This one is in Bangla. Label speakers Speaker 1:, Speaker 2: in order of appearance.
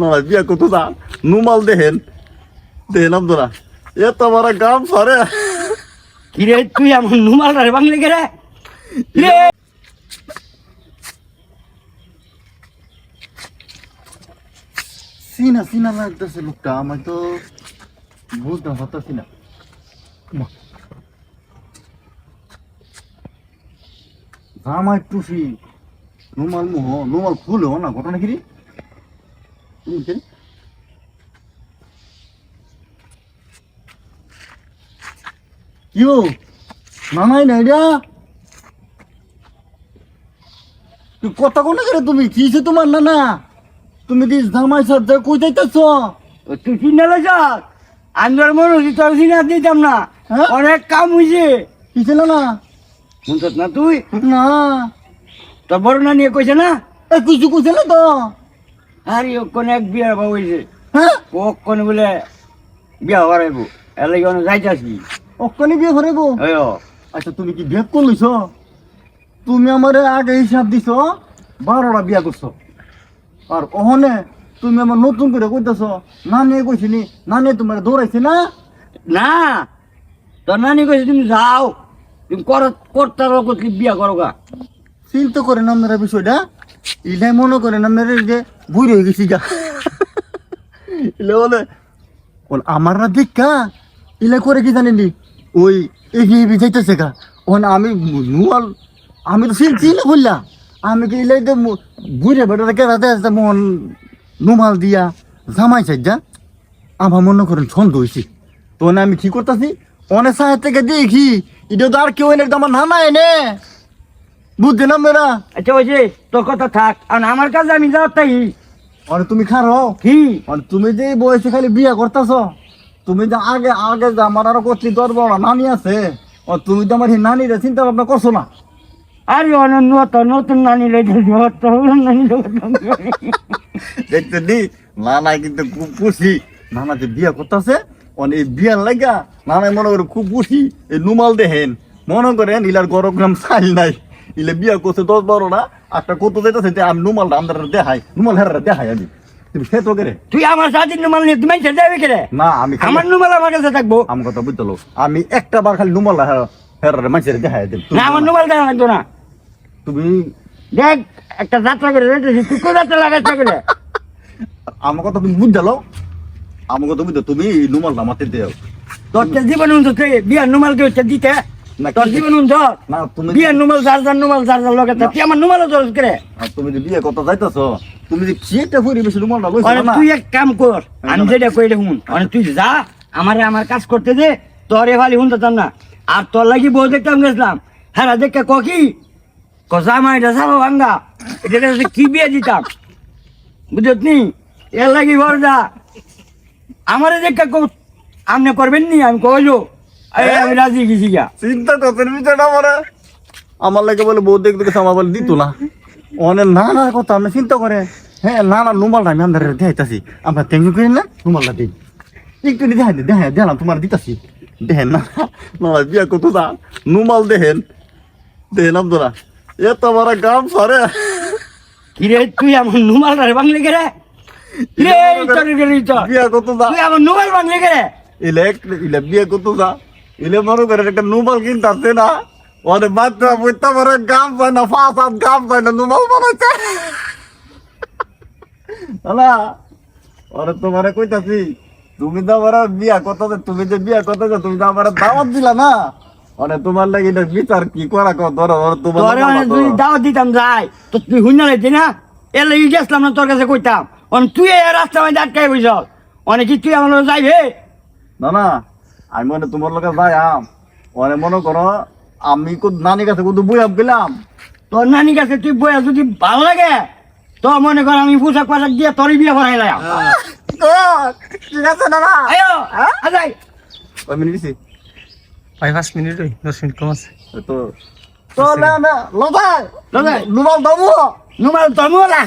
Speaker 1: বিয়া কত যা নুমাল দেহেন আব্দুরা এত বড় গাম সরে
Speaker 2: কিরে তুই আমার নুমাল রে বাংলা রে রে
Speaker 1: সিনা সিনা লাগতেছে লোকটা আমার তো বুঝতে পারতেছি না জামাই টুফি নুমাল মোহ নুমাল ফুল হো না ঘটনা কি কিও নানাই নাই রে তুই কথা কোনে করে তুমি কিছে তোমার নানা তুমি দি জামাই সাথে কই যাইতাছ
Speaker 2: তুই চিন্তা লাগছ আমি আর মনে হচ্ছে তোর চিনা দিতাম না অনেক কাম হইছে
Speaker 1: কিছে না
Speaker 2: শুনছত না তুই
Speaker 1: না
Speaker 2: তোর বড় না নিয়ে কইছে না
Speaker 1: কিছু কইছে না তো
Speaker 2: আরে ওখানে এক বিয়া বাবু হইছে
Speaker 1: হ্যাঁ
Speaker 2: ওখানে বলে বিয়া হরাইবো এর লাগে অনেক যাইতাছি
Speaker 1: ওখানে বিয়ে করাইবো
Speaker 2: হ্যাঁ
Speaker 1: আচ্ছা তুমি কি বিয়ে করলিছ তুমি আমারে আগে হিসাব দিছ 12টা বিয়া করছো আর ওহনে তুমি আমার নতুন করে কইতাছ নানি কইছিনি নানি তোমার দৌড়াইছে না
Speaker 2: না তোর নানি কইছে তুমি যাও তুমি করতার করতে বিয়া করো গা
Speaker 1: চিন্তা করেন আপনারা বিষয়টা ইলাই মনে করেন আপনারা যে বুড়ি হয়ে গেছি গা ইলে বলে আমার না দেখা ইলে করে কি জানেনি ওই এগিয়ে যাইতেছে গা ওখানে আমি নুয়াল আমি তো চিনছি না বললাম আমি কি ইলাই তো বুড়ে বেটা কেরাতে আসতে মোহন নুমাল দিয়া জামাই সাইজা আমার মনে করেন ছন্দ হয়েছি তো আমি কি করতেছি অনেক সাহেব থেকে দেখি এটা তো আর কেউ এনে আমার নানা এনে বুঝতে না মেরা
Speaker 2: আচ্ছা ওই যে তোর কথা থাক আর আমার কাছে আমি যাওয়ার তাই
Speaker 1: আর তুমি খারো
Speaker 2: কি
Speaker 1: আর তুমি যে বয়সে খালি বিয়ে করতেছ তুমি যে আগে আগে যে আমার আরো করছি 10 বড় নানি আছে ও তুমি তো আমার এই নানিরে চিন্তা ভাবনা করছো না
Speaker 2: আরে অনন্য তো নতুন নানি লেগে নানি
Speaker 1: দেখতে নি নানা কিন্তু খুব খুশি নানা যে বিয়ে করতেছে এই বিয়ার লাগা নানাই মনে করে খুব খুশি এই নুমাল দেহেন মনে করেন ইলার গরম চাইল নাই ইলে বিয়া করছে 10 12টা একটা কত যেতেছে আমি নুমালটা আমাদের দেখাই নুমাল হেরা দেখাই আমি তুমি সে তো করে
Speaker 2: তুই আমার সাথে নুমাল নিয়ে তুমি ছেড়ে যাবে কে
Speaker 1: না আমি
Speaker 2: আমার নুমাল আমার কাছে থাকবো
Speaker 1: আমার কথা বুঝতে আমি একটা বার খালি নুমাল হেরা মানুষের দেখাই দেব
Speaker 2: না আমার নুমাল দেখা লাগতো না
Speaker 1: তুমি
Speaker 2: দেখ একটা যাত্রা করে রেখেছি তুই কোন যাত্রা লাগাইছ করে
Speaker 1: আমার কথা তুমি বুঝতে আমার কথা বুঝতে তুমি নুমালটা আমাতে দেও
Speaker 2: তোর জীবন উনছে বিয়ার নুমাল কে হচ্ছে দিতে
Speaker 1: না
Speaker 2: তোর জীবন উনছ
Speaker 1: না তুমি
Speaker 2: বিয়ার নুমাল যার লগে তুই আমার নুমাল জোর করে
Speaker 1: তুমি যে বিয়ে কথা যাইতাছ তুমি যে কি একটা পরিবেশ নুমালটা লইছ না
Speaker 2: তুই এক কাম কর আমি যেটা কইলে শুন তুই যা আমার কাজ করতে দে তোরে ভালি শুনতাম না আর তোর লাগি বউ দেখতাম গেছিলাম হ্যাঁ দেখে কি জামাই এটা সাবা ভাঙ্গা এটা কি বিয়ে দিতাম বুঝত নি এর লাগি ঘর যা আমার দেখে আপনি করবেন নি আমি কইলো আমি রাজি গেছি গা
Speaker 1: চিন্তা করতেন বিষয়টা আমার লাগে বলে বউ দেখতে গেছে আমার বলে দিত না অনেক নানার কথা আপনি চিন্তা করে হ্যাঁ নানা নুমালটা আমি আমাদের দেখাইতাছি আমরা টেনশন করি না নুমালটা দিই একটু দেখাই দিলাম তোমার দিতাছি দেখেন না না বিয়া কত যা নুমাল দেখেন আব্দুরা এত বড় গাম সরে
Speaker 2: কিরে তুই আমার নুমাল রে বাংলা কে রে
Speaker 1: বিয়া কত যা
Speaker 2: তুই আমার নুমাল বাংলা কে রে
Speaker 1: ইলে বিয়ে কত যা ইলে মনে করে একটা নুমাল কিনতে না ওরে বাচ্চা বুঝতে পারে গাম পায় না ফাঁসাত গাম পায় না নুমাল বানাইছে হলা ওরে তোমারে কইতাছি তুমি তো আমার বিয়া করতে তুমি যে বিয়া করতে তুমি তো আমার দাওয়াত দিলা না ওরে তোমার লাগি এটা বিচার কি করা কর ধরো তোমার
Speaker 2: দাওয়াত দিতাম যাই তো তুই হুইনা লাইতি না এর লাগি গেছিলাম না তোর কাছে কইতাম তুই এই রাস্তা মধ্যে আটকাই বইছ অনেক তুই আমার যাইবে
Speaker 1: না না আমি মনে তোমার লোকে যাই অনেক মনে করো আমি নানির কাছে কত বই গেলাম
Speaker 2: তোর নানির কাছে তুই বইয়া যদি ভালো লাগে তো মনে কর আমি পোশাক পাশাক দিয়ে তোরই বিয়ে করাইলাম
Speaker 1: ঠিক আছে দাদা
Speaker 2: আয়ো আজাই
Speaker 1: কয় মিনিট দিছি
Speaker 3: 5 মিনিট 10 মিনিট কম আছে
Speaker 1: তো তো না লবাই
Speaker 2: লবাই
Speaker 1: নুমাল দামু
Speaker 2: নুমাল দমু না